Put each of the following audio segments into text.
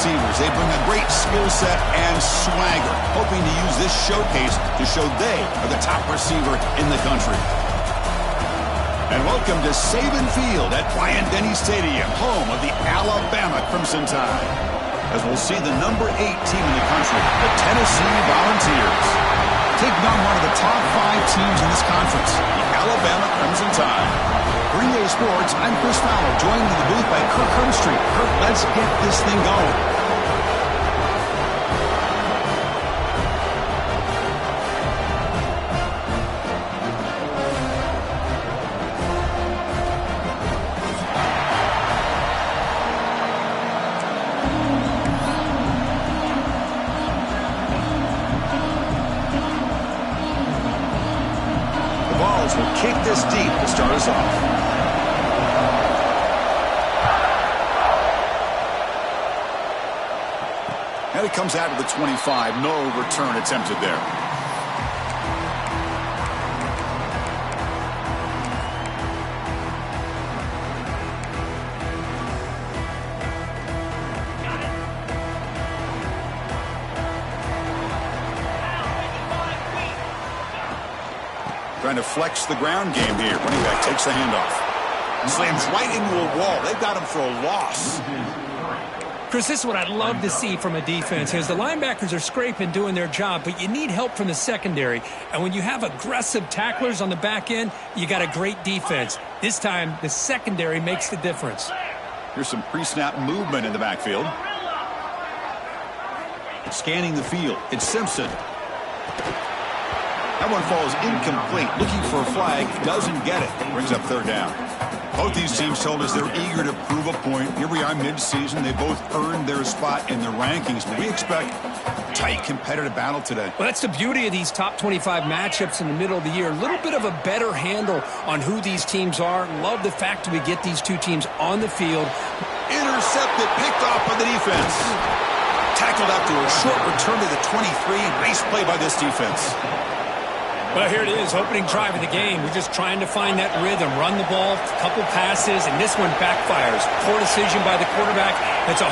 receivers. They bring a great skill set and swagger, hoping to use this showcase to show they are the top receiver in the country. And welcome to Saban Field at Bryant-Denny Stadium, home of the Alabama Crimson Tide, as we'll see the number 8 team in the country, the Tennessee Volunteers, taking on one of the top 5 teams in this conference, the Alabama Crimson Tide. For EA Sports, I'm Chris Fowler, joined in the booth by Kirk Herbstreit. Kirk, let's get this thing going. Will kick this deep to start us off. And it comes out of the 25. No return attempted there. Trying to flex the ground game here. Running back takes the handoff. Slams right into a wall. They've got him for a loss. Chris, this is what I'd love to see from a defense. As the linebackers are scraping, doing their job, but you need help from the secondary. And when you have aggressive tacklers on the back end, you got a great defense. This time, the secondary makes the difference. Here's some pre-snap movement in the backfield. Scanning the field. It's Simpson. That one falls incomplete. Looking for a flag. Doesn't get it. Brings up third down. Both these teams told us they're eager to prove a point. Here we are mid-season. They both earned their spot in the rankings. But we expect a tight competitive battle today. Well, that's the beauty of these top 25 matchups in the middle of the year. A little bit of a better handle on who these teams are. Love the fact that we get these two teams on the field. Intercepted. Picked off by the defense. Tackled after a short return to the 23. Nice play by this defense. Well, here it is, opening drive of the game. We're just trying to find that rhythm, run the ball, a couple passes, and this one backfires. Poor decision by the quarterback. That's 100%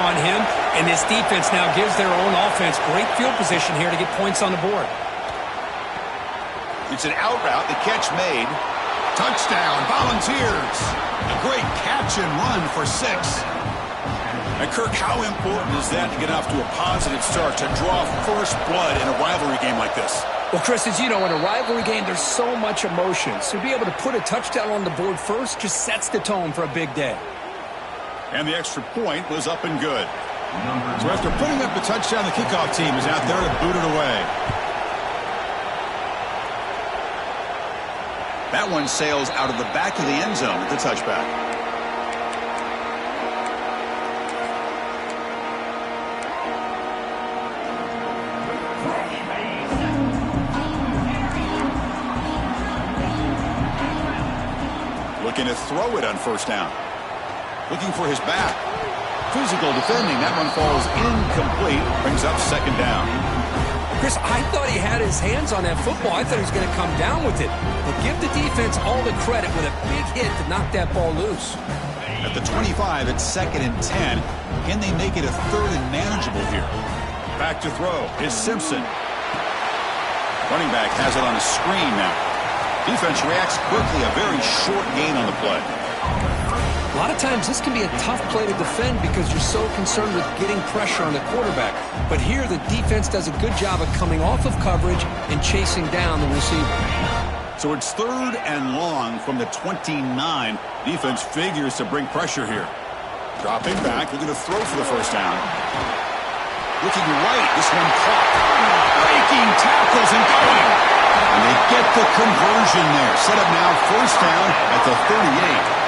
on him, and this defense now gives their own offense great field position here to get points on the board. It's an out route, the catch made. Touchdown, Volunteers. A great catch and run for 6. And Kirk, how important is that to get off to a positive start, to draw first blood in a rivalry game like this? Well, Chris, as you know, in a rivalry game, there's so much emotion. So to be able to put a touchdown on the board first just sets the tone for a big day. And the extra point was up and good. So after putting up the touchdown, the kickoff team is out there to boot it away. That one sails out of the back of the end zone with the touchback. Looking to throw it on first down. Looking for his back. Physical defending. That one falls incomplete. Brings up second down. Chris, I thought he had his hands on that football. I thought he was going to come down with it. But give the defense all the credit with a big hit to knock that ball loose. At the 25, it's 2nd and 10. Can they make it a 3rd and manageable here? Back to throw is Simpson. Running back has it on a screen now. Defense reacts quickly. A very short gain on the play. A lot of times this can be a tough play to defend because you're so concerned with getting pressure on the quarterback. But here the defense does a good job of coming off of coverage and chasing down the receiver. So it's 3rd and long from the 29. Defense figures to bring pressure here. Dropping back. They're going to throw for the first down. Looking right. This one caught. Breaking tackles and going. And they get the conversion there. Set up now first down at the 38.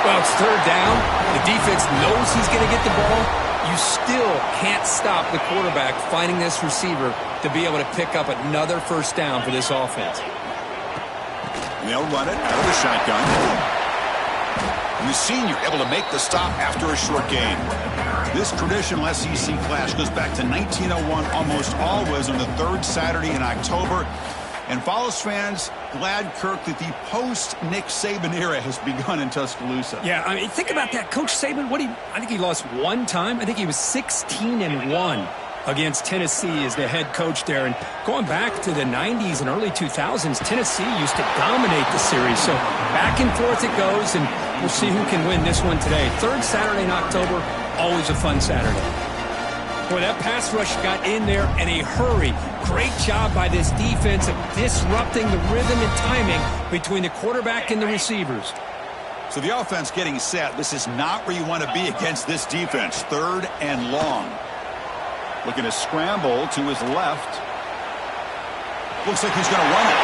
Well, it's 3rd down. The defense knows he's going to get the ball. You still can't stop the quarterback finding this receiver to be able to pick up another first down for this offense. And they'll run it out of the shotgun. And the senior able to make the stop after a short gain. This traditional SEC clash goes back to 1901, almost always on the 3rd Saturday in October. And Follows fans, glad, Kirk, that the post-Nick Saban era has begun in Tuscaloosa. Yeah, I mean, think about that. Coach Saban, I think he lost one time. I think he was 16-1 against Tennessee as the head coach there. And going back to the 90s and early 2000s, Tennessee used to dominate the series. So back and forth it goes, and we'll see who can win this one today. Third Saturday in October, always a fun Saturday. Boy, that pass rush got in there in a hurry. Great job by this defense of disrupting the rhythm and timing between the quarterback and the receivers. So the offense getting set. This is not where you want to be against this defense. 3rd and long. Looking to scramble to his left. Looks like he's going to run it.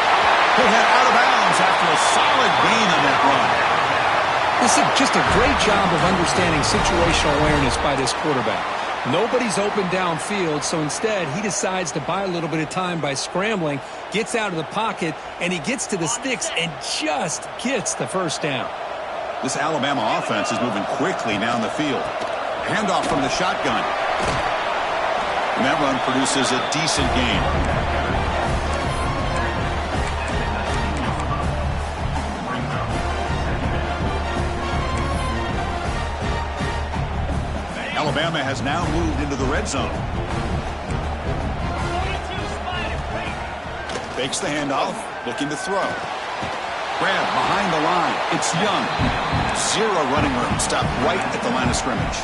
He'll head out of bounds after a solid gain on that run. This is just a great job of understanding situational awareness by this quarterback. Nobody's open downfield, so instead he decides to buy a little bit of time by scrambling, gets out of the pocket, and he gets to the sticks and just gets the first down. This Alabama offense is moving quickly down the field. Handoff from the shotgun. And that run produces a decent gain. Alabama has now moved into the red zone. Fakes the handoff, looking to throw. Grab behind the line. It's Young. 0 running room. Stopped right at the line of scrimmage.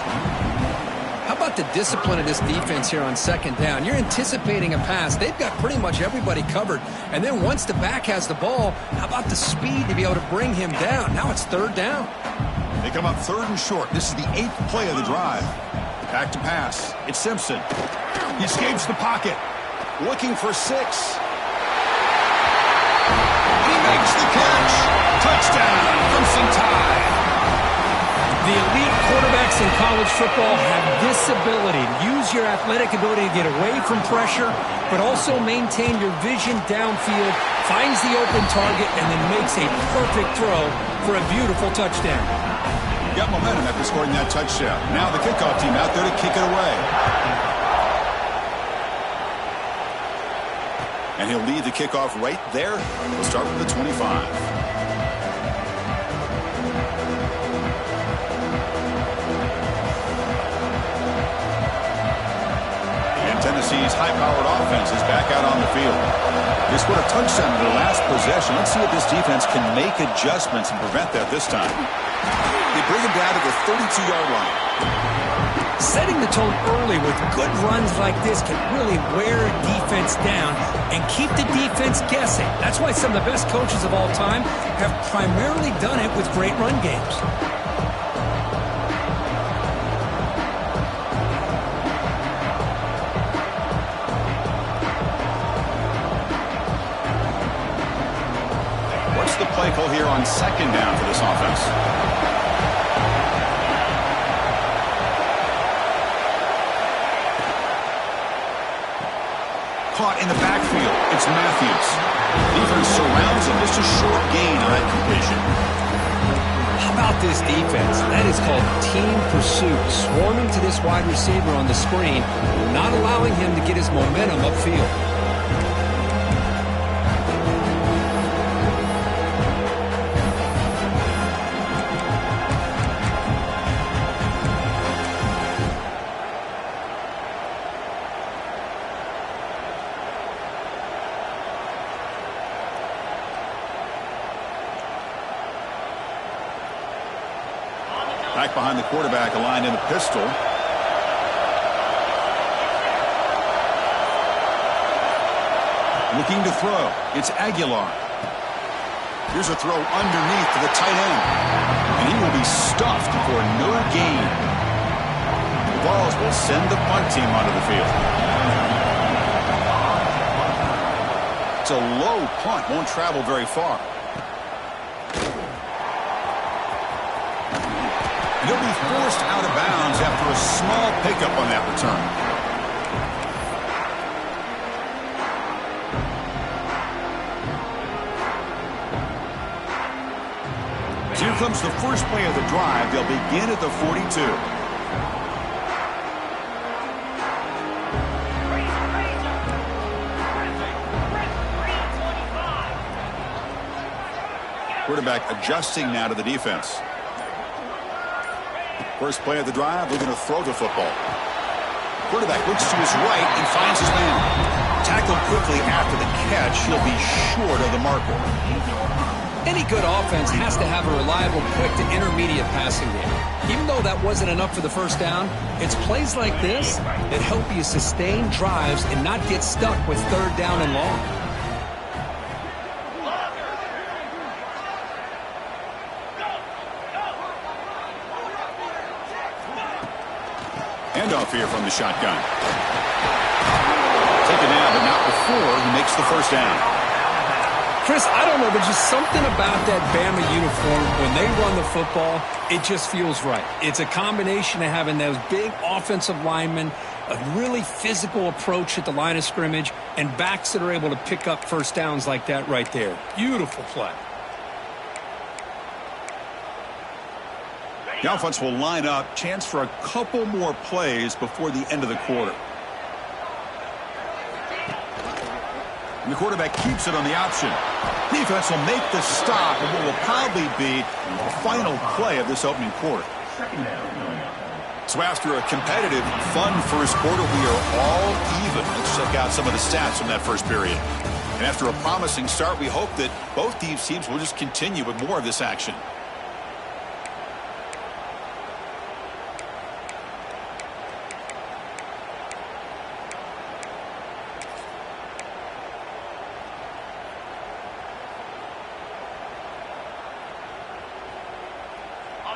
How about the discipline of this defense here on 2nd down? You're anticipating a pass. They've got pretty much everybody covered. And then once the back has the ball, how about the speed to be able to bring him down? Now it's 3rd down. They come up 3rd and short. This is the 8th play of the drive. Back to pass. It's Simpson. He escapes the pocket. Looking for 6. He makes the catch. Touchdown, Crimson Tide. The elite quarterbacks in college football have this ability to use your athletic ability to get away from pressure, but also maintain your vision downfield, finds the open target, and then makes a perfect throw for a beautiful touchdown. Got momentum after scoring that touchdown. Now the kickoff team out there to kick it away. And he'll lead the kickoff right there. We'll start with the 25. Tennessee's high-powered offense is back out on the field. They scored a touchdown in their last possession. Let's see if this defense can make adjustments and prevent that this time. They bring him down to the 32-yard line. Setting the tone early with good runs like this can really wear a defense down and keep the defense guessing. That's why some of the best coaches of all time have primarily done it with great run games. The play call here on 2nd down for this offense. Caught in the backfield. It's Matthews. Defense surrounds him. Just a short gain on that completion. How about this defense? That is called team pursuit. Swarming to this wide receiver on the screen, not allowing him to get his momentum upfield. Back behind the quarterback, aligned in a pistol. Looking to throw. It's Aguilar. Here's a throw underneath to the tight end. And he will be stuffed for no gain. The Vols will send the punt team onto the field. It's a low punt. Won't travel very far. He'll be forced out of bounds after a small pickup on that return. So here comes the first play of the drive. They'll begin at the 42. Quarterback adjusting now to the defense. First play of the drive, looking to throw the football. Quarterback looks to his right and finds his man. Tackled quickly after the catch. He'll be short of the marker. Any good offense has to have a reliable, quick to intermediate passing game. Even though that wasn't enough for the first down, it's plays like this that help you sustain drives and not get stuck with third down and long. Handoff here from the shotgun. Taken down, but not before he makes the first down. Chris, I don't know, there's just something about that Bama uniform. When they run the football, it just feels right. It's a combination of having those big offensive linemen, a really physical approach at the line of scrimmage, and backs that are able to pick up first downs like that right there. Beautiful play. The offense will line up. Chance for a couple more plays before the end of the quarter. And the quarterback keeps it on the option. Defense will make the stop, and what will probably be the final play of this opening quarter. So after a competitive, fun first quarter, we are all even. Let's check out some of the stats from that first period. And after a promising start, we hope that both these teams will just continue with more of this action.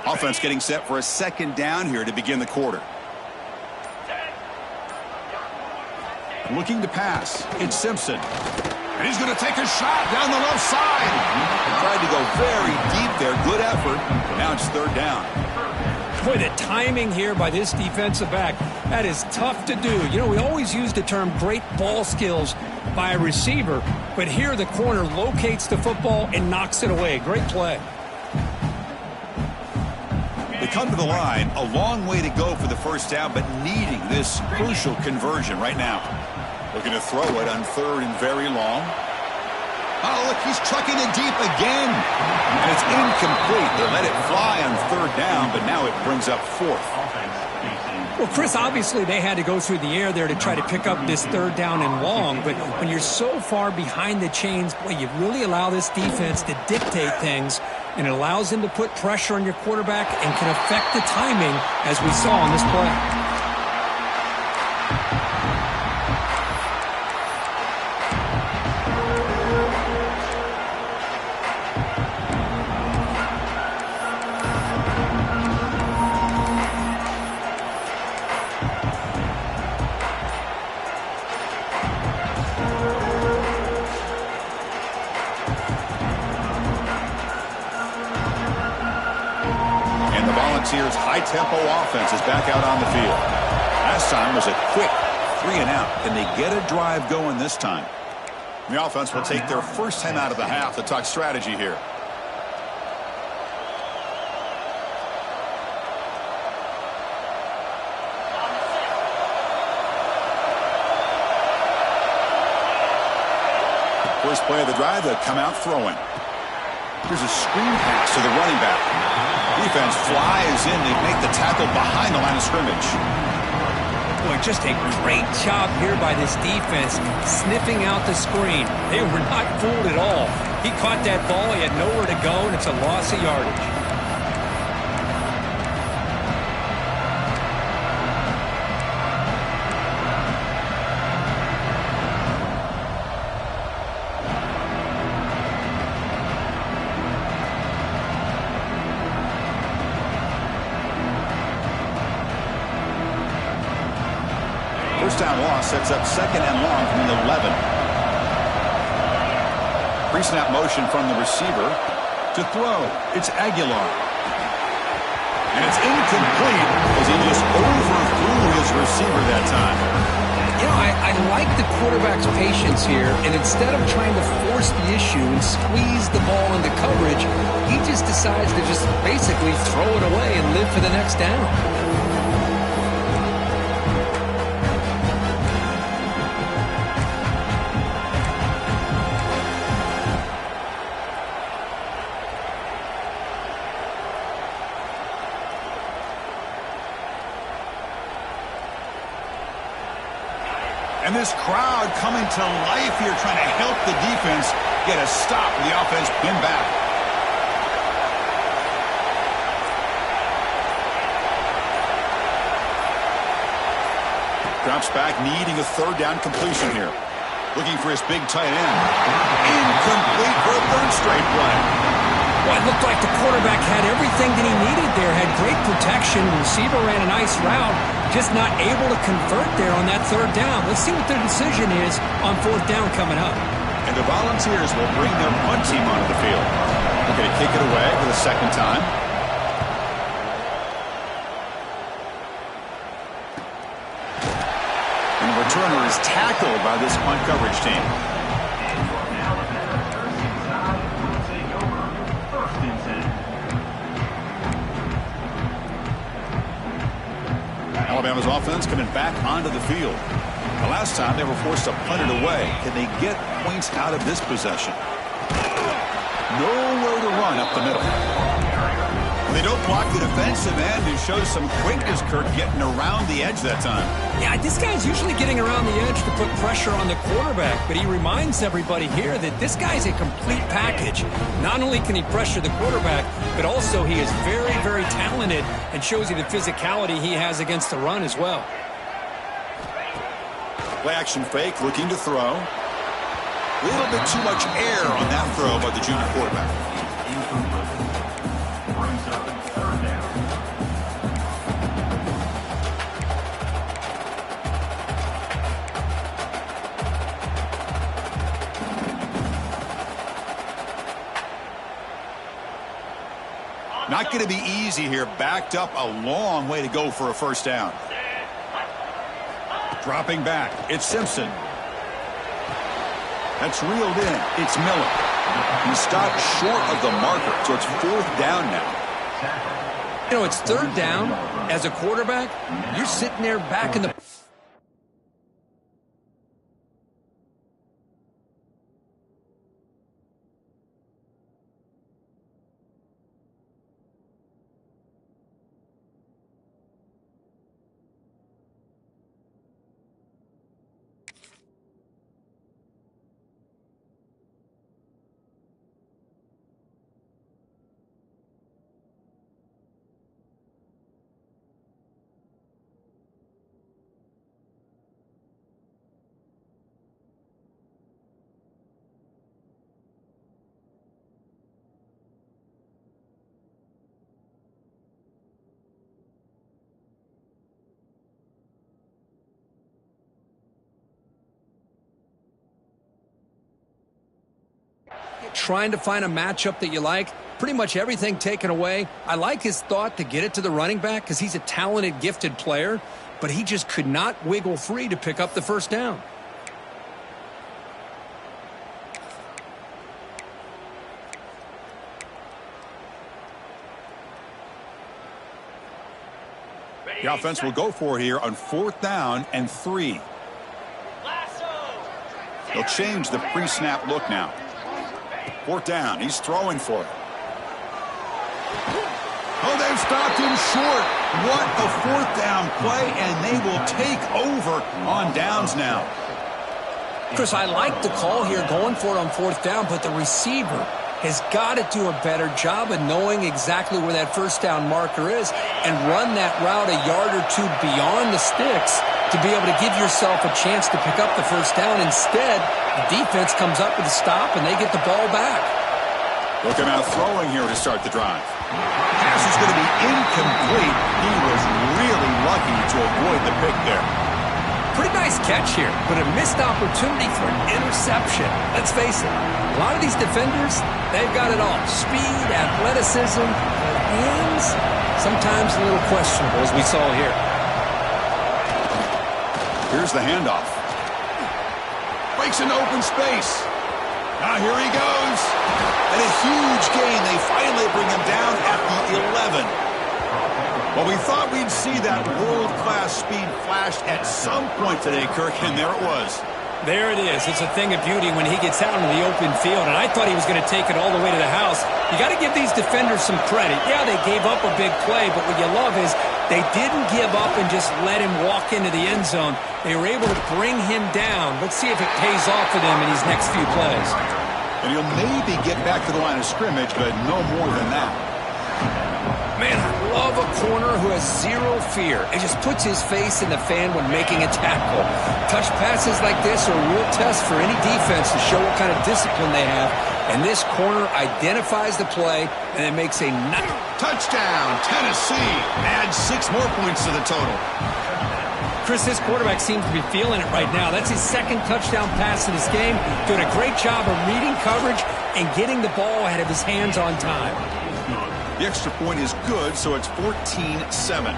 Offense getting set for a second down here to begin the quarter. Looking to pass. It's Simpson. And he's going to take a shot down the left side. He tried to go very deep there. Good effort. Now it's third down. Boy, the timing here by this defensive back, that is tough to do. You know, we always use the term great ball skills by a receiver, but here the corner locates the football and knocks it away. Great play. They come to the line, a long way to go for the first down, but needing this crucial conversion right now. Looking to throw it on third and very long. Oh, look, he's trucking it deep again. And it's incomplete. They let it fly on third down, but now it brings up fourth. Well, Chris, obviously they had to go through the air there to try to pick up this third down and long, but when you're so far behind the chains, boy, you really allow this defense to dictate things, and it allows them to put pressure on your quarterback and can affect the timing, as we saw on this play. Volunteers' high-tempo offense is back out on the field. Last time was a quick 3-and-out. Can they get a drive going this time? The offense will take their first time out of the half to talk strategy here. First play of the drive, they'll come out throwing. Here's a screen pass to the running back. Defense flies in. They make the tackle behind the line of scrimmage. Boy, just a great job here by this defense, sniffing out the screen. They were not fooled at all. He caught that ball. He had nowhere to go, and it's a loss of yardage. First down loss sets up second and long from the 11. Pre-snap motion from the receiver to throw. It's Aguilar. And it's incomplete as he just overthrew his receiver that time. You know, I like the quarterback's patience here, and instead of trying to force the issue and squeeze the ball into coverage, he just decides to just basically throw it away and live for the next down. And this crowd coming to life here, trying to help the defense get a stop with the offense pinned back. Drops back, needing a third down completion here. Looking for his big tight end. Incomplete for a third straight play. Well, it looked like the quarterback had everything that he needed there. Had great protection. The receiver ran a nice route. Just not able to convert there on that third down. Let's see what their decision is on fourth down coming up. And the Volunteers will bring their punt team onto the field. They're going to kick it away for the second time. And the returner is tackled by this punt coverage team. Alabama's offense coming back onto the field. The last time they were forced to punt it away. Can they get points out of this possession? Nowhere to run up the middle. They don't block the defensive end and show some quickness, Kirk, getting around the edge that time. Yeah, this guy's usually getting around the edge to put pressure on the quarterback, but he reminds everybody here that this guy's a complete package. Not only can he pressure the quarterback, but also he is very, very talented and shows you the physicality he has against the run as well. Play action fake, looking to throw. A little bit too much air on that throw by the junior quarterback. Not going to be easy here. Backed up a long way to go for a first down. Dropping back. It's Simpson. That's reeled in. It's Miller. He stopped short of the marker, so it's fourth down now. You know, it's third down. As a quarterback, you're sitting there back in the... Trying to find a matchup that you like. Pretty much everything taken away. I like his thought to get it to the running back because he's a talented, gifted player, but he just could not wiggle free to pick up the first down. The offense will go for here on fourth down and 3. They'll change the pre-snap look now. Fourth down. He's throwing for it. Oh, they've stopped him short. What a fourth down play, and they will take over on downs now. Chris, I like the call here going for it on fourth down, but the receiver has got to do a better job of knowing exactly where that first down marker is and run that route a yard or two beyond the sticks to be able to give yourself a chance to pick up the first down. Instead, the defense comes up with a stop and they get the ball back. Looking out throwing here to start the drive. Pass is going to be incomplete. He was really lucky to avoid the pick there. Pretty nice catch here, but a missed opportunity for an interception. Let's face it, a lot of these defenders, they've got it all. Speed, athleticism, but hands, sometimes a little questionable, as we saw here. Here's the handoff. Breaks into open space. Now here he goes. And a huge gain. They finally bring him down at the 11. Well, we thought we'd see that world-class speed flashed at some point today, Kirk, and there it was. There it is. It's a thing of beauty when he gets out into the open field, and I thought he was going to take it all the way to the house. You got to give these defenders some credit. Yeah, they gave up a big play, but what you love is They didn't give up and just let him walk into the end zone. They were able to bring him down. Let's see if it pays off for them in these next few plays. And he'll maybe get back to the line of scrimmage, but no more than that. Man, I love a corner who has zero fear and just puts his face in the fan when making a tackle. Touch passes like this are a real test for any defense to show what kind of discipline they have. And this corner identifies the play and it makes a touchdown, Tennessee. Adds 6 more points to the total. Chris, this quarterback seems to be feeling it right now. That's his second touchdown pass in this game. Doing a great job of reading coverage and getting the ball ahead of his hands on time. The extra point is good, so it's 14-7.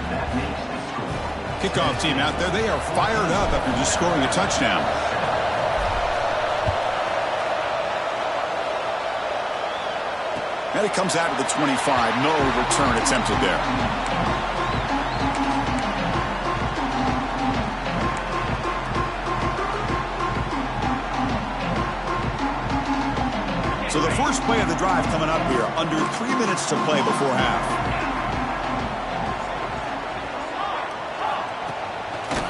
Kickoff team out there, they are fired up after just scoring a touchdown. And it comes out of the 25. No return attempted there. So the first play of the drive coming up here. Under 3 minutes to play before half.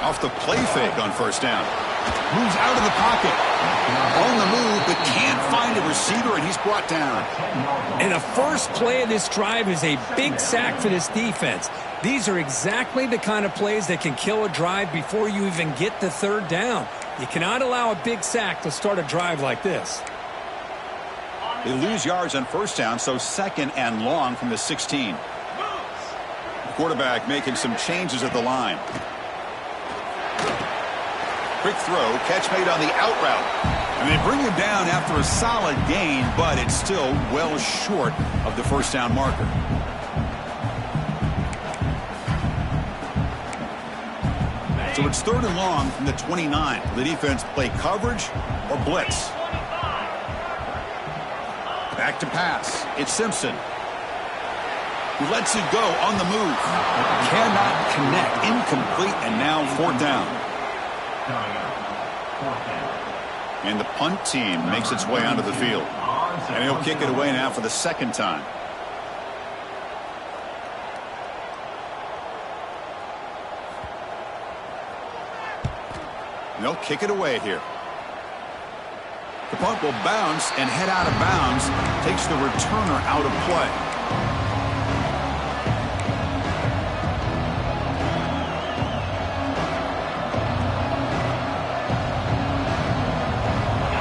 Off the play fake on first down. Moves out of the pocket. On the move, but can't find a receiver, and he's brought down. And the first play of this drive is a big sack for this defense. These are exactly the kind of plays that can kill a drive before you even get the third down. You cannot allow a big sack to start a drive like this. They lose yards on first down, so 2nd and long from the 16. The quarterback making some changes at the line. Quick throw, catch made on the out route. And they bring him down after a solid gain, but it's still well short of the first down marker. So it's 3rd and long from the 29. The defense play coverage or blitz. Back to pass. It's Simpson. He lets it go on the move. Cannot connect. Incomplete, and now 4th down. And the punt team makes its way onto the field. And he'll kick it away now for the 2nd time. And they'll kick it away here. The punt will bounce and head out of bounds. Takes the returner out of play.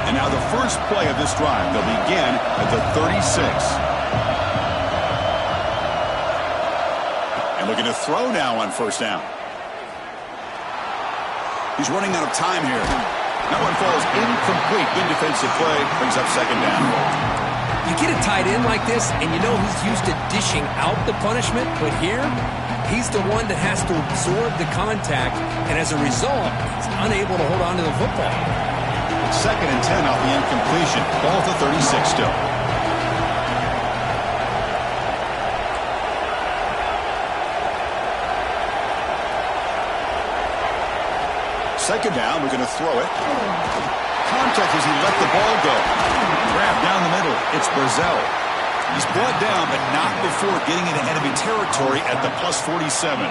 And now the first play of this drive. They'll begin at the 36. And looking to throw now on first down. He's running out of time here. That one falls incomplete. Good defensive play. Brings up 2nd down. You get a tight end like this, and you know he's used to dishing out the punishment, but here, he's the one that has to absorb the contact, and as a result, he's unable to hold on to the football. 2nd and 10 off the incompletion. Ball to 36 still. Second down, we're going to throw it. Contact as he let the ball go. Grab down the middle. It's Brazzell. He's brought down, but not before getting into enemy territory at the plus 47.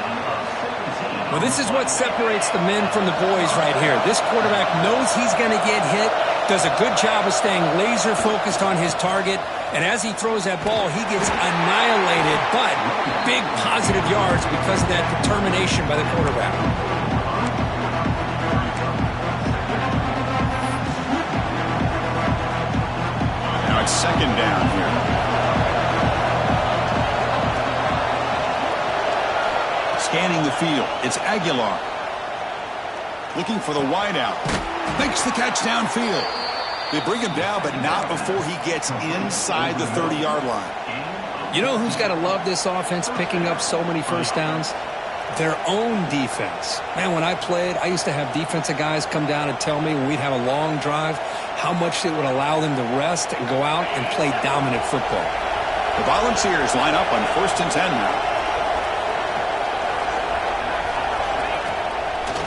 Well, this is what separates the men from the boys right here. This quarterback knows he's going to get hit, does a good job of staying laser focused on his target, and as he throws that ball, he gets annihilated, but big positive yards because of that determination by the quarterback. Now it's 2nd down here. Scanning the field, it's Aguilar. Looking for the wideout. Makes the catch downfield. They bring him down, but not before he gets inside the 30-yard line. You know who's got to love this offense picking up so many first downs? Their own defense. Man, when I played, I used to have defensive guys come down and tell me when we'd have a long drive how much it would allow them to rest and go out and play dominant football. The Volunteers line up on 1st and 10 now.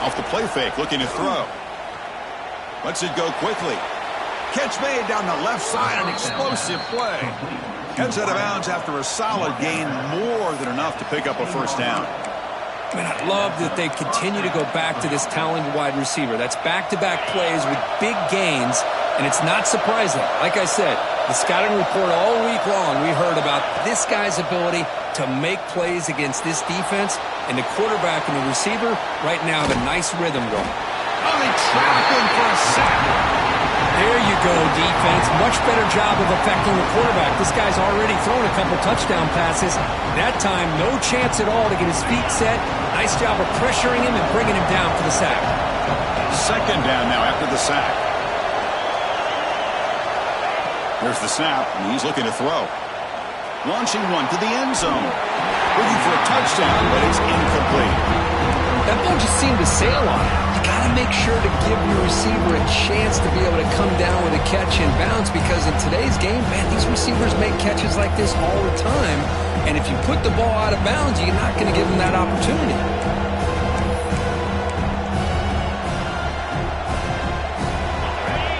Off the play fake, looking to throw. Lets it go quickly. Catch made down the left side, an explosive play. Heads out of bounds after a solid gain, more than enough to pick up a first down. Man, I love that they continue to go back to this talented wide receiver. That's back-to-back plays with big gains, and it's not surprising. Like I said, the scouting report all week long, we heard about this guy's ability to make plays against this defense, and the quarterback and the receiver right now have a nice rhythm going. Oh, they trap him for a sack. There you go, defense. Much better job of affecting the quarterback. This guy's already thrown a couple touchdown passes. That time, no chance at all to get his feet set. Nice job of pressuring him and bringing him down for the sack. Second down now after the sack. There's the snap, and he's looking to throw. Launching one to the end zone. Looking for a touchdown, but it's incomplete. That ball just seemed to sail on it. You got to make sure to give your receiver a chance to be able to come down with a catch and bounce, because in today's game, man, these receivers make catches like this all the time. And if you put the ball out of bounds, you're not going to give them that opportunity.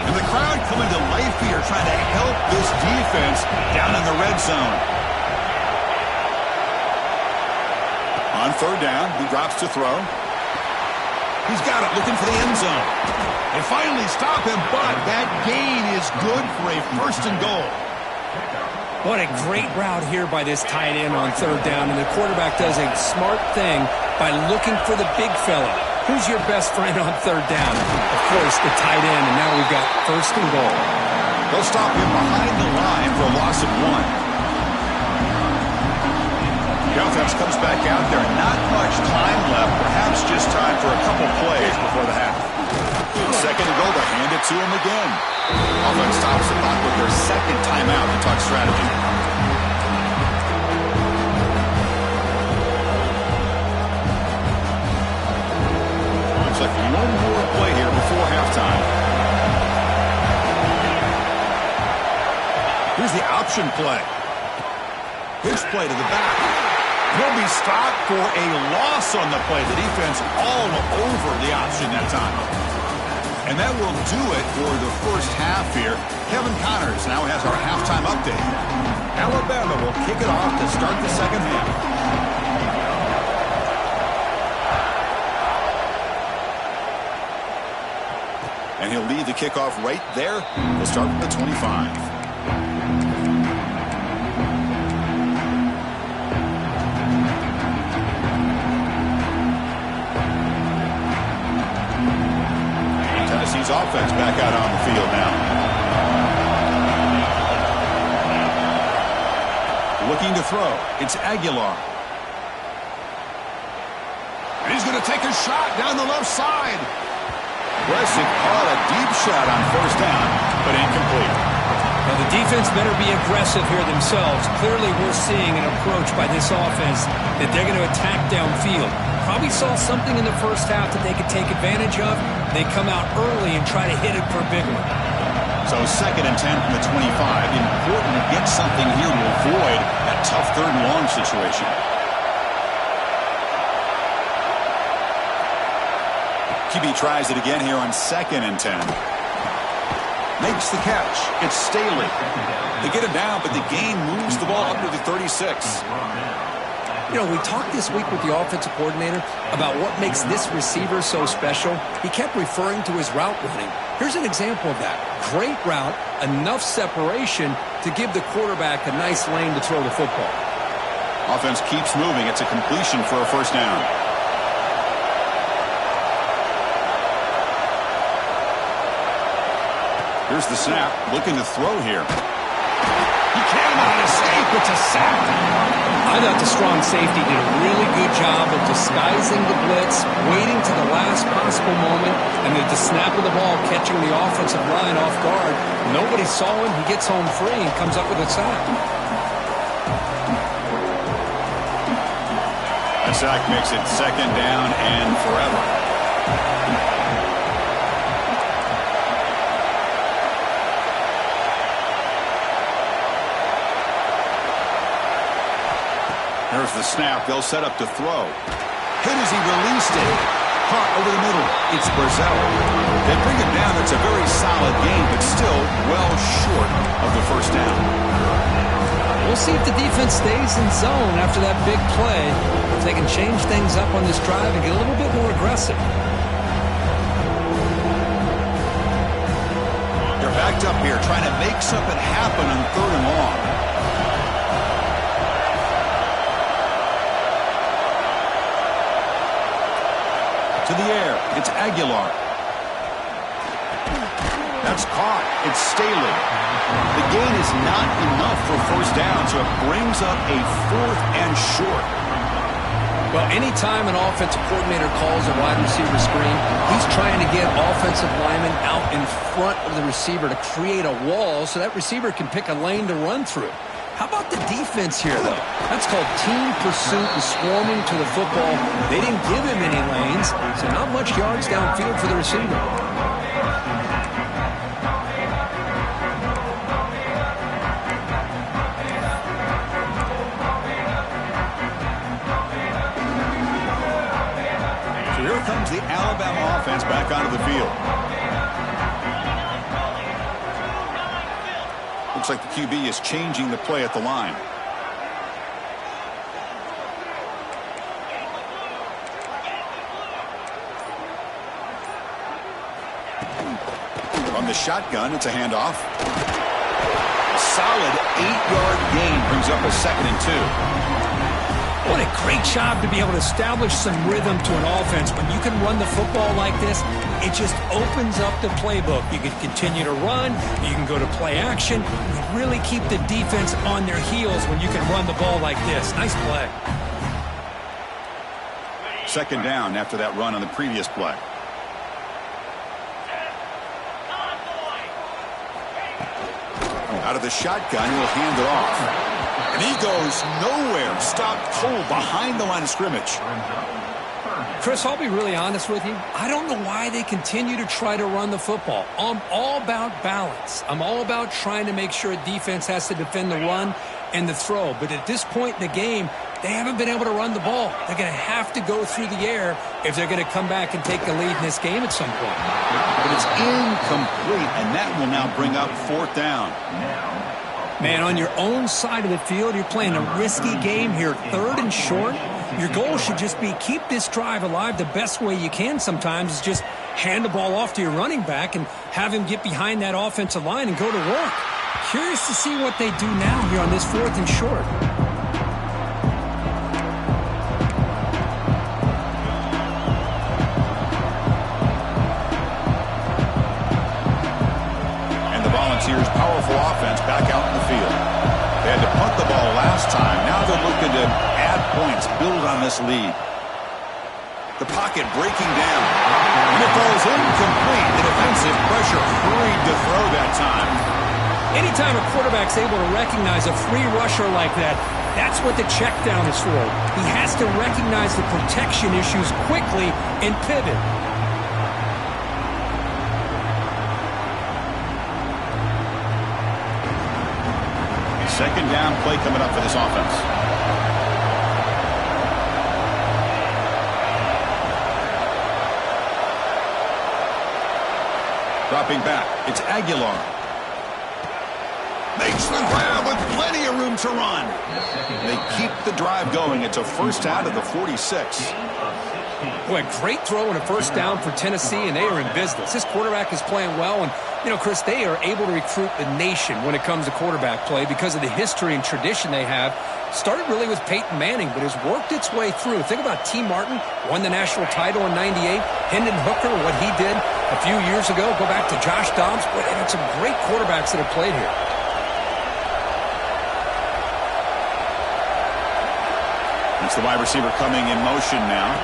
And the crowd coming to life here, trying to help this defense down in the red zone. On third down, he drops to throw. He's got it, looking for the end zone. They finally stop him, but that gain is good for a first and goal. What a great route here by this tight end on third down, and the quarterback does a smart thing by looking for the big fella. Who's your best friend on third down? Of course, the tight end, and now we've got first and goal. They'll stop him behind the line for a loss of 1. The offense comes back out there. Not much time left. Perhaps just time for a couple plays before the half. Second and goal, they hand it to him again. Offense stops the clock with their second timeout to talk strategy. Looks like one more play here before halftime. Here's the option play. Pitch play to the back. He'll be stopped for a loss on the play. The defense all over the option that time. And that will do it for the first half here. Kevin Connors now has our halftime update. Alabama will kick it off to start the second half. And he'll lead the kickoff right there. We'll start with the 25. Tennessee's offense back out on the field now. Looking to throw. It's Aguilar. And he's going to take a shot down the left side. Aggressive call, a deep shot on first down, but incomplete. Now the defense better be aggressive here themselves. Clearly we're seeing an approach by this offense that they're going to attack downfield. Probably saw something in the first half that they could take advantage of. They come out early and try to hit it for a big one. So second and 10 from the 25. Important to get something here to avoid that tough third and long situation. QB tries it again here on second and 10. Makes the catch. It's Staley. They get him down, but the game moves the ball up to the 36. You know, we talked this week with the offensive coordinator about what makes this receiver so special. He kept referring to his route running. Here's an example of that. Great route, enough separation to give the quarterback a nice lane to throw the football. Offense keeps moving. It's a completion for a first down. Here's the snap. Looking to throw here. He cannot escape. It's a sack. I thought the strong safety did a really good job of disguising the blitz, waiting to the last possible moment, and at the snap of the ball, catching the offensive line off guard. Nobody saw him. He gets home free and comes up with a sack. A sack makes it second down and forever. There's the snap. They'll set up to throw. Hit as he released it. caught over the middle. It's Brazzell. They bring it down. It's a very solid game, but still well short of the first down. We'll see if the defense stays in zone after that big play. If they can change things up on this drive and get a little bit more aggressive. They're backed up here trying to make something happen on 3rd and long. To the air. It's Aguilar. That's caught. It's Staley. The gain is not enough for first down, so it brings up a 4th and short. Well, anytime an offensive coordinator calls a wide receiver screen, he's trying to get offensive linemen out in front of the receiver to create a wall so that receiver can pick a lane to run through. How about the defense here, though? That's called team pursuit and swarming to the football. They didn't give him any lanes, so not much yards downfield for the receiver. So here comes the Alabama offense back onto the field. Looks like the QB is changing the play at the line. From the shotgun, it's a handoff. Solid 8-yard gain brings up a 2nd and 2. What a great job to be able to establish some rhythm to an offense. When you can run the football like this, it just opens up the playbook. You can continue to run. You can go to play action. You really keep the defense on their heels when you can run the ball like this. Nice play. 2nd down after that run on the previous play. Out of the shotgun, he'll hand it off. And he goes nowhere. Stopped cold behind the line of scrimmage. Chris, I'll be really honest with you. I don't know why they continue to try to run the football. I'm all about balance. I'm all about trying to make sure a defense has to defend the run and the throw. But at this point in the game, they haven't been able to run the ball. They're going to have to go through the air if they're going to come back and take the lead in this game at some point. But it's incomplete, and that will now bring up 4th down. Man, on your own side of the field, you're playing a risky game here, 3rd and short. Your goal should just be keep this drive alive the best way you can sometimes is just hand the ball off to your running back and have him get behind that offensive line and go to work. Curious to see what they do now here on this 4th and short. Volunteers' powerful offense back out in the field. They had to punt the ball last time. Now they're looking to add points, build on this lead. The pocket breaking down. And it falls incomplete. The defensive pressure hurried to throw that time. Anytime a quarterback's able to recognize a free rusher like that, that's what the check down is for. He has to recognize the protection issues quickly and pivot. 2nd down play coming up for this offense. Dropping back, it's Aguilar. Makes the grab with plenty of room to run. They keep the drive going. It's a 1st down to the 46. Boy, a great throw and a 1st down for Tennessee, and they are in business. This quarterback is playing well, and, you know, Chris, they are able to recruit the nation when it comes to quarterback play because of the history and tradition they have. Started really with Peyton Manning, but has worked its way through. Think about T. Martin, won the national title in '98. Hendon Hooker, what he did a few years ago. Go back to Josh Dobbs. Boy, they've had some great quarterbacks that have played here. It's the wide receiver coming in motion now.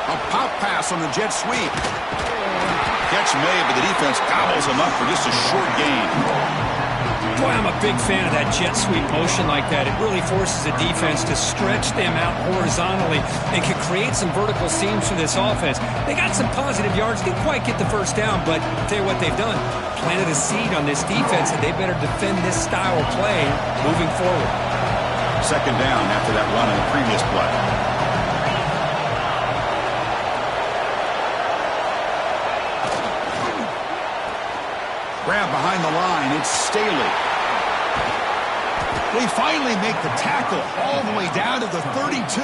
A pop pass on the jet sweep. Catch made, but the defense gobbles him up for just a short gain. Boy, I'm a big fan of that jet sweep motion like that. It really forces the defense to stretch them out horizontally and can create some vertical seams for this offense. They got some positive yards. Didn't quite get the 1st down, but I'll tell you what they've done. Planted a seed on this defense, and they better defend this style of play moving forward. 2nd down after that run in the previous play. grab behind the line. It's Staley. They finally make the tackle all the way down to the 32.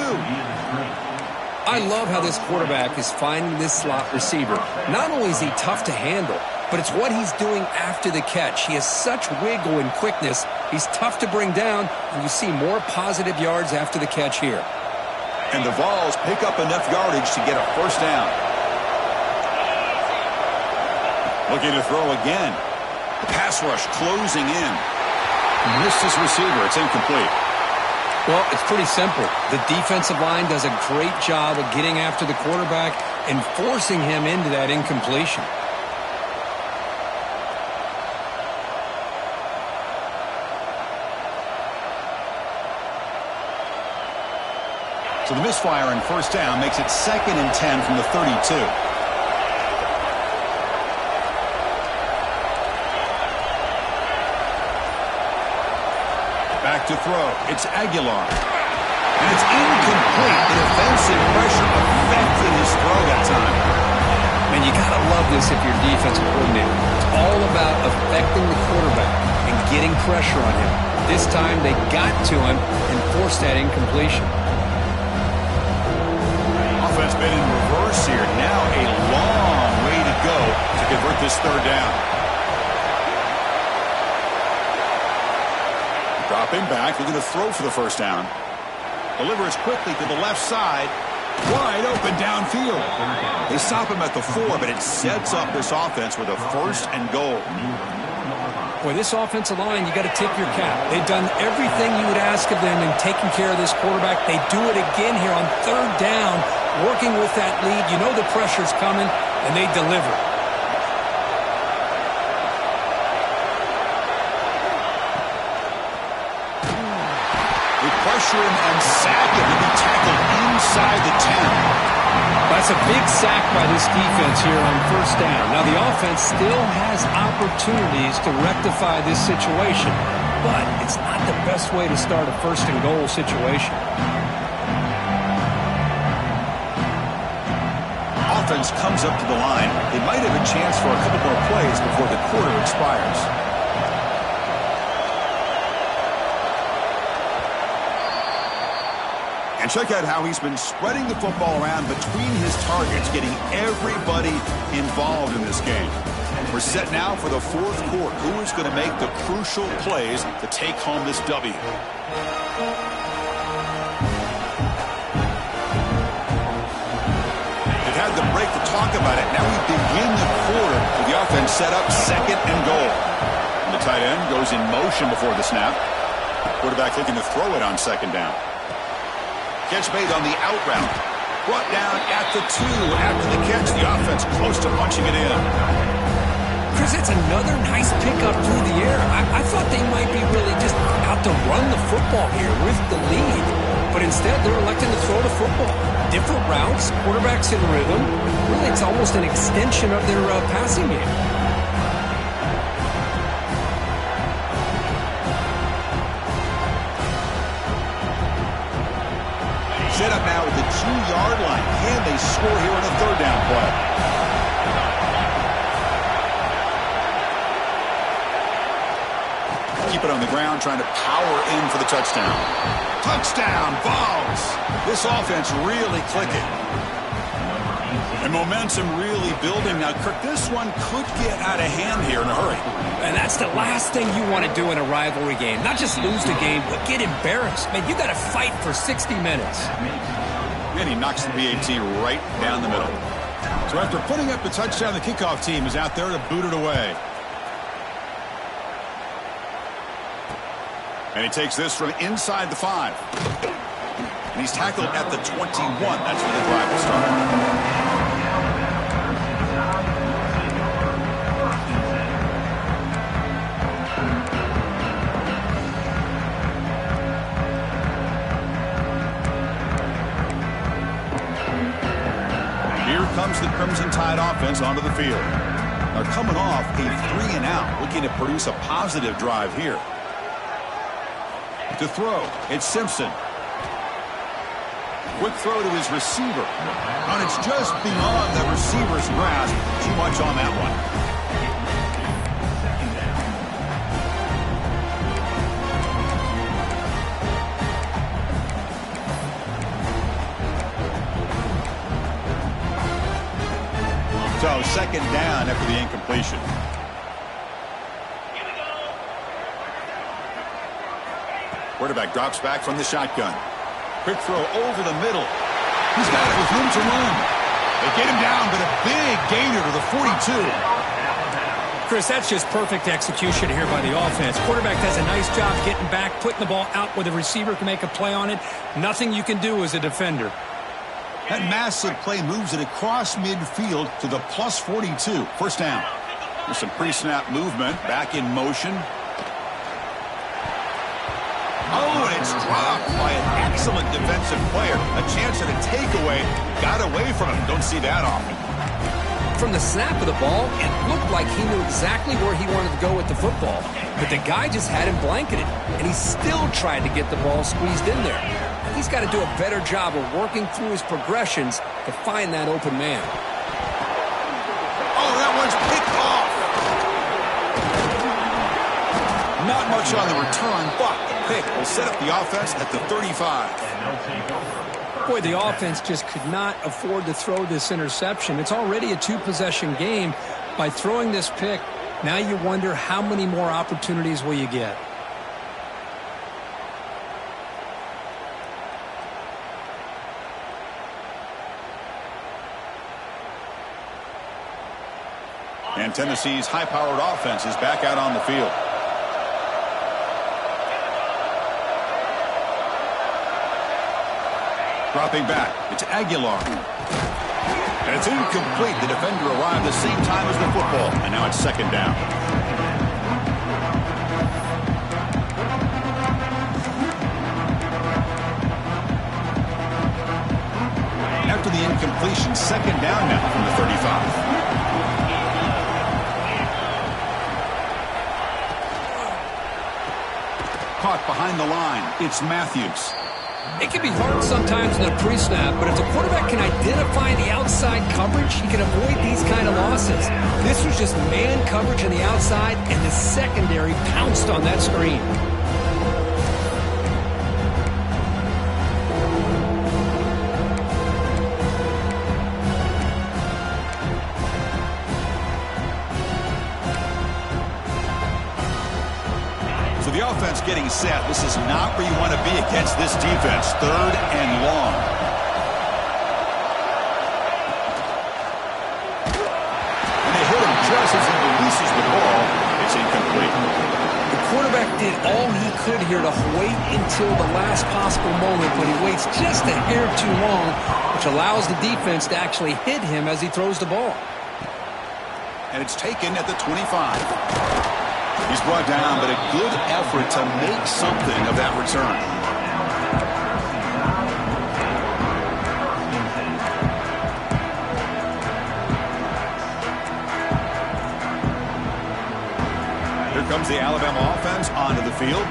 I love how this quarterback is finding this slot receiver. Not only is he tough to handle, but it's what he's doing after the catch. He has such wiggle and quickness. He's tough to bring down, and you see more positive yards after the catch here. And the Vols pick up enough yardage to get a first down. Looking to throw again. The pass rush closing in. Missed his receiver. It's incomplete. Well, it's pretty simple. The defensive line does a great job of getting after the quarterback and forcing him into that incompletion. So the misfire in first down makes it 2nd and 10 from the 32. Back to throw. It's Aguilar. And it's incomplete. The defensive pressure affected his throw that time. Man, you got to love this if you're defensive coordinator. It's all about affecting the quarterback and getting pressure on him. This time they got to him and forced that incompletion. Offense been in reverse here. Now a long way to go to convert this third down. Dropping back, looking to throw for the first down. Delivers quickly to the left side. Wide open downfield. They stop him at the 4, but it sets up this offense with a 1st and goal. Boy, this offensive line, you got to tip your cap. They've done everything you would ask of them in taking care of this quarterback. They do it again here on third down, working with that lead. You know the pressure's coming, and they deliver. Pressure him and sack him to be tackled inside the 10. That's a big sack by this defense here on first down. Now, the offense still has opportunities to rectify this situation, but it's not the best way to start a 1st and goal situation. Offense comes up to the line. They might have a chance for a couple more plays before the quarter expires. And check out how he's been spreading the football around between his targets, getting everybody involved in this game. We're set now for the 4th quarter. Who is going to make the crucial plays to take home this W? They've had the break to talk about it. Now we begin the quarter with the offense set up 2nd and goal. And the tight end goes in motion before the snap. Quarterback looking to throw it on 2nd down. Catch made on the out route. Brought down at the 2 after the catch. The offense close to punching it in. Chris, it's another nice pickup through the air. I thought they might be really just out to run the football here with the lead. But instead, they're electing to throw the football. Different routes, quarterbacks in rhythm. Really, it's almost an extension of their passing game. Set up now at the 2-yard line. Can they score here on a 3rd down play? Keep it on the ground, trying to power in for the touchdown. Touchdown, Vols! This offense really clicking. And momentum really building. Now, Kirk, this one could get out of hand here in a hurry. And that's the last thing you want to do in a rivalry game. Not just lose the game, but get embarrassed. Man, you got to fight for 60 minutes. And he knocks the PAT right down the middle. So after putting up the touchdown, the kickoff team is out there to boot it away. And he takes this from inside the 5. And he's tackled at the 21. That's where the drive will start. Comes the Crimson Tide offense onto the field. They're coming off a 3-and-out, looking to produce a positive drive here. To throw, it's Simpson. Quick throw to his receiver. And it's just beyond the receiver's grasp. Too much on that one. So second down after the incompletion. Quarterback drops back from the shotgun. Quick throw over the middle. He's got it with room to run. They get him down, but a big gainer to the 42. Chris, that's just perfect execution here by the offense. Quarterback does a nice job getting back, putting the ball out where the receiver can make a play on it. Nothing you can do as a defender. That massive play moves it across midfield to the plus 42. First down. There's some pre-snap movement. Back in motion. Oh, and it's dropped by an excellent defensive player. A chance at a takeaway. Got away from him. Don't see that often. From the snap of the ball, it looked like he knew exactly where he wanted to go with the football. But the guy just had him blanketed, and he still tried to get the ball squeezed in there. He's got to do a better job of working through his progressions to find that open man. Oh, that one's picked off. Not much on the return, but the pick will set up the offense at the 35. Boy, the offense just could not afford to throw this interception. It's already a two-possession game. By throwing this pick, now you wonder how many more opportunities will you get. And Tennessee's high-powered offense is back out on the field. Dropping back, it's Aguilar. And it's incomplete. The defender arrived the same time as the football, and now it's second down. After the incompletion, second down now from the 35. Caught behind the line. It's Matthews. It can be hard sometimes in a pre-snap, but if the quarterback can identify the outside coverage, he can avoid these kind of losses. This was just man coverage on the outside, and the secondary pounced on that screen. The offense getting set. This is not where you want to be against this defense. Third and long. And they hit him just as he releases the ball. It's incomplete. The quarterback did all he could here to wait until the last possible moment, but he waits just a hair too long, which allows the defense to actually hit him as he throws the ball. And it's taken at the 25. He's brought down, but a good effort to make something of that return. Here comes the Alabama offense onto the field.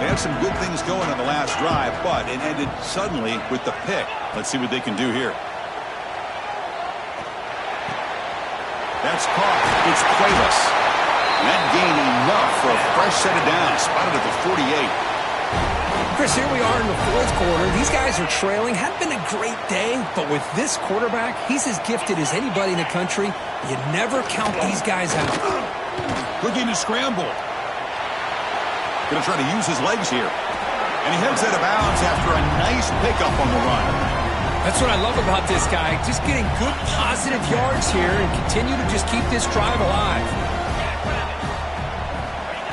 They had some good things going on the last drive, but it ended suddenly with the pick. Let's see what they can do here. That's caught. It's Cuevas. That gain enough for a fresh set of downs. Spotted at the 48. Chris, here we are in the fourth quarter. These guys are trailing. Hadn't been a great day, but with this quarterback, he's as gifted as anybody in the country. You never count these guys out. Looking to scramble. Going to try to use his legs here. And he heads out of bounds after a nice pickup on the run. That's what I love about this guy. Just getting good positive yards here and continue to just keep this drive alive.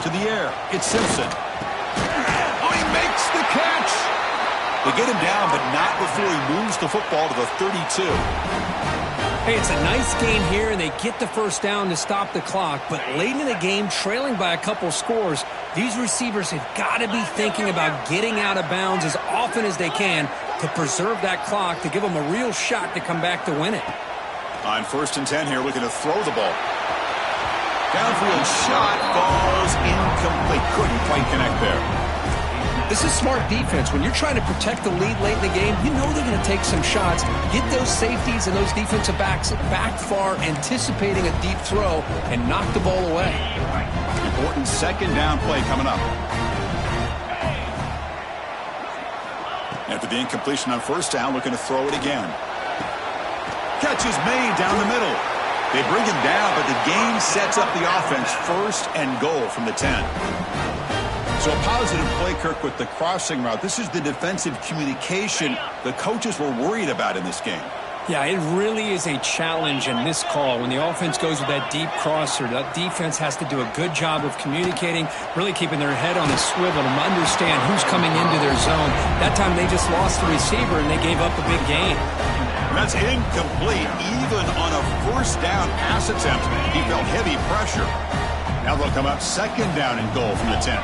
To the air, it's Simpson. Oh, he makes the catch. They get him down, but not before he moves the football to the 32. Hey, it's a nice game here, and they get the first down to stop the clock. But late in the game, trailing by a couple scores, these receivers have got to be thinking about getting out of bounds as often as they can to preserve that clock, to give them a real shot to come back to win it. On 1st and 10 here, looking to throw the ball. Downfield shot falls incomplete. Couldn't quite connect there. This is smart defense. When you're trying to protect the lead late in the game, you know they're going to take some shots. Get those safeties and those defensive backs back far, anticipating a deep throw, and knock the ball away. Important second down play coming up. After the incompletion on 1st down, looking to throw it again. Catch is made down the middle. They bring him down, but the gain sets up the offense 1st and goal from the 10. So a positive play, Kirk, with the crossing route. This is the defensive communication the coaches were worried about in this game. Yeah, it really is a challenge in this call. When the offense goes with that deep crosser, that defense has to do a good job of communicating, really keeping their head on a swivel to understand who's coming into their zone. That time they just lost the receiver and they gave up a big gain. And that's incomplete. Even on a 1st down pass attempt, he felt heavy pressure. Now they'll come up 2nd down and goal from the 10.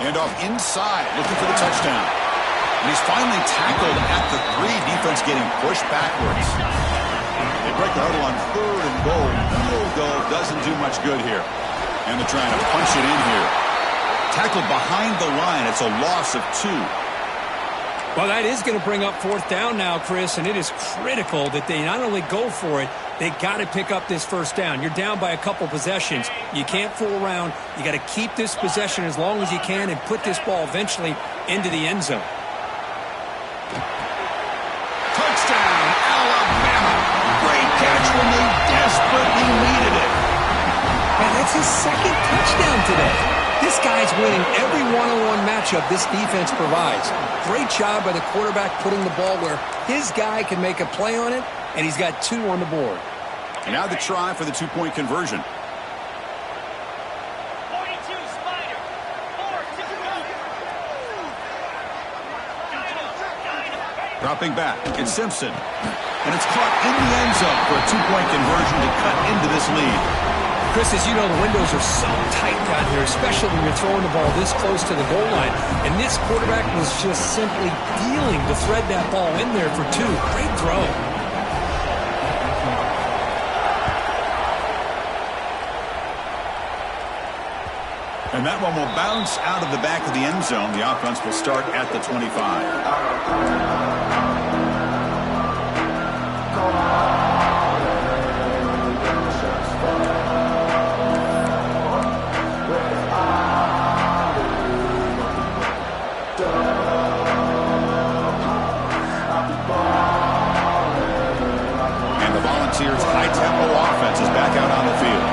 And off inside, looking for the touchdown. And he's finally tackled at the 3. Defense getting pushed backwards. They break the huddle on 3rd and goal. Field goal doesn't do much good here. And they're trying to punch it in here. Tackled behind the line. It's a loss of 2. Well, that is going to bring up 4th down now, Chris, and it is critical that they not only go for it, they got to pick up this 1st down. You're down by a couple possessions. You can't fool around. You got to keep this possession as long as you can and put this ball eventually into the end zone. Touchdown, Alabama. Great catch when they desperately needed it. Man, that's his 2nd touchdown today. This guy's winning every one-on-one matchup this defense provides. Great job by the quarterback putting the ball where his guy can make a play on it, and he's got 2 on the board. And now the try for the 2-point conversion. 42 Spider. 4 to go. Dropping back, it's Simpson. And it's caught in the end zone for a 2-point conversion to cut into this lead. Chris, as you know, the windows are so tight down here, especially when you're throwing the ball this close to the goal line. And this quarterback was just simply dealing to thread that ball in there for 2. Great throw. And that one will bounce out of the back of the end zone. The offense will start at the 25. High-tempo offense is back out on the field.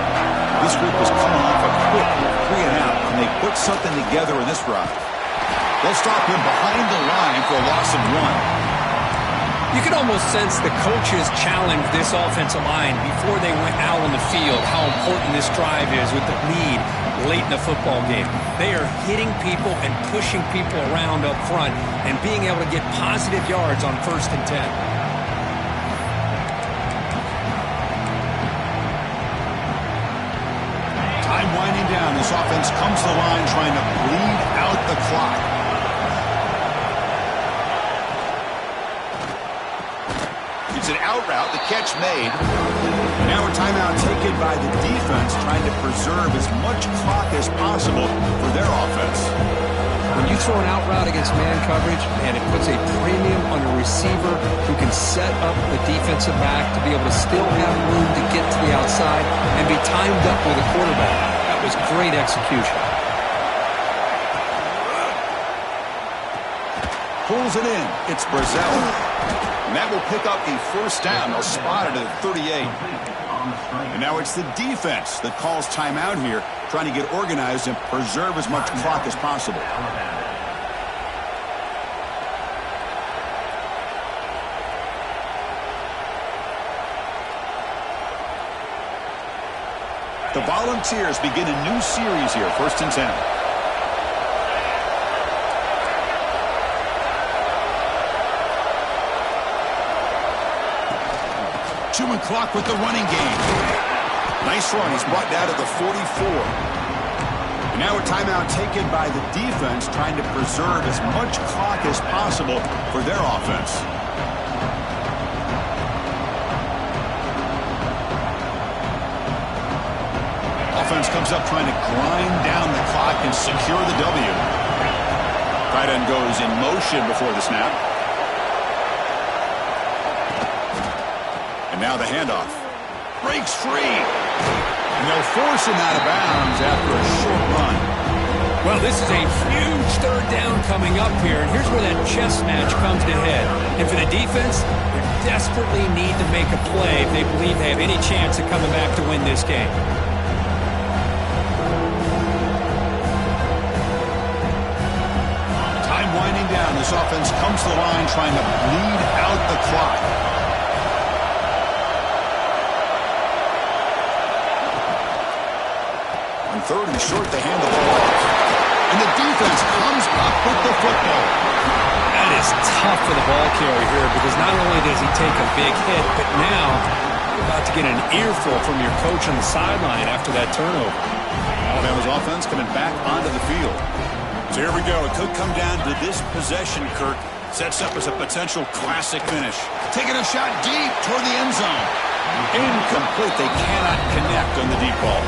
This group is coming off a quick 3 and out, and they put something together in this drive. They'll stop him behind the line for a loss of 1. You can almost sense the coaches challenge this offensive line before they went out on the field, how important this drive is with the lead late in the football game. They are hitting people and pushing people around up front and being able to get positive yards on 1st and 10. Time winding down. This offense comes to the line trying to bleed out the clock. It's an out route. The catch made. And now a timeout taken by the defense trying to preserve as much clock as possible for their offense. When you throw an out route against man coverage, man, it puts a premium on a receiver who can set up the defensive back to be able to still have room to get to the outside and be timed up with a quarterback. That was great execution. Pulls it in. It's Brazzell. And that will pick up the 1st down. They'll spot it at 38. And now it's the defense that calls timeout here, trying to get organized and preserve as much clock as possible. The Volunteers begin a new series here, 1st and 10. Chewing clock with the running game. Nice run. He's brought down to the 44. And now a timeout taken by the defense, trying to preserve as much clock as possible for their offense. Offense comes up trying to grind down the clock and secure the W. Tight end goes in motion before the snap. And now the handoff. Breaks free. And they'll force him out of bounds after a short run. Well, this is a huge 3rd down coming up here, and here's where that chess match comes to head. And for the defense, they're desperately need to make a play if they believe they have any chance of coming back to win this game. Time winding down. This offense comes to the line trying to bleed out the clock. On third and short, they hand the ball off. And the defense comes up with the football. That is tough for the ball carrier here because not only does he take a big hit, but now you're about to get an earful from your coach on the sideline after that turnover. Alabama's offense coming back onto the field. So here we go. It could come down to this possession, Kirk. Sets up as a potential classic finish. Taking a shot deep toward the end zone. Incomplete. They cannot connect on the deep ball.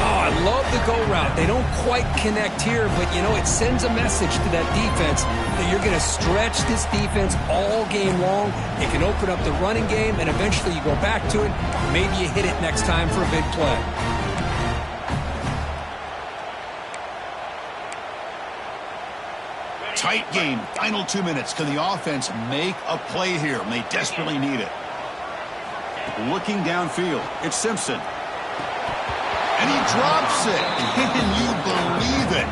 Oh, I love the go route. They don't quite connect here, but, you know, it sends a message to that defense that you're going to stretch this defense all game long. It can open up the running game, and eventually you go back to it. Maybe you hit it next time for a big play. Tight game. Final 2 minutes. Can the offense make a play here? And they desperately need it. Looking downfield. It's Simpson. And he drops it. Can you believe it?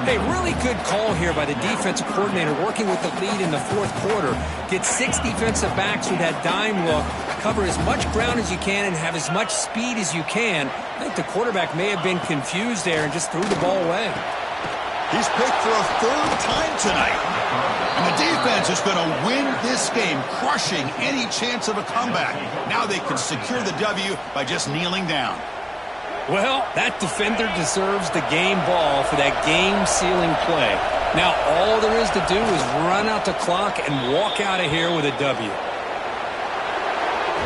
Hey, really good call here by the defensive coordinator working with the lead in the fourth quarter. Get 6 defensive backs with that dime look. Cover as much ground as you can and have as much speed as you can. I think the quarterback may have been confused there and just threw the ball away. He's picked for a third time tonight. And the defense is going to win this game, crushing any chance of a comeback. Now they can secure the W by just kneeling down. Well, that defender deserves the game ball for that game-sealing play. Now all there is to do is run out the clock and walk out of here with a W.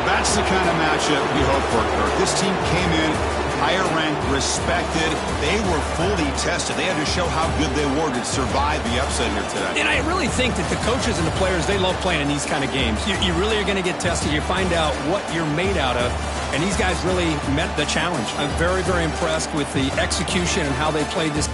That's the kind of matchup we hope for, Kirk. This team came in higher ranked, respected. They were fully tested. They had to show how good they were to survive the upset here today. And I really think that the coaches and the players, they love playing in these kind of games. You really are going to get tested. You find out what you're made out of. And these guys really met the challenge. I'm very, very impressed with the execution and how they played this.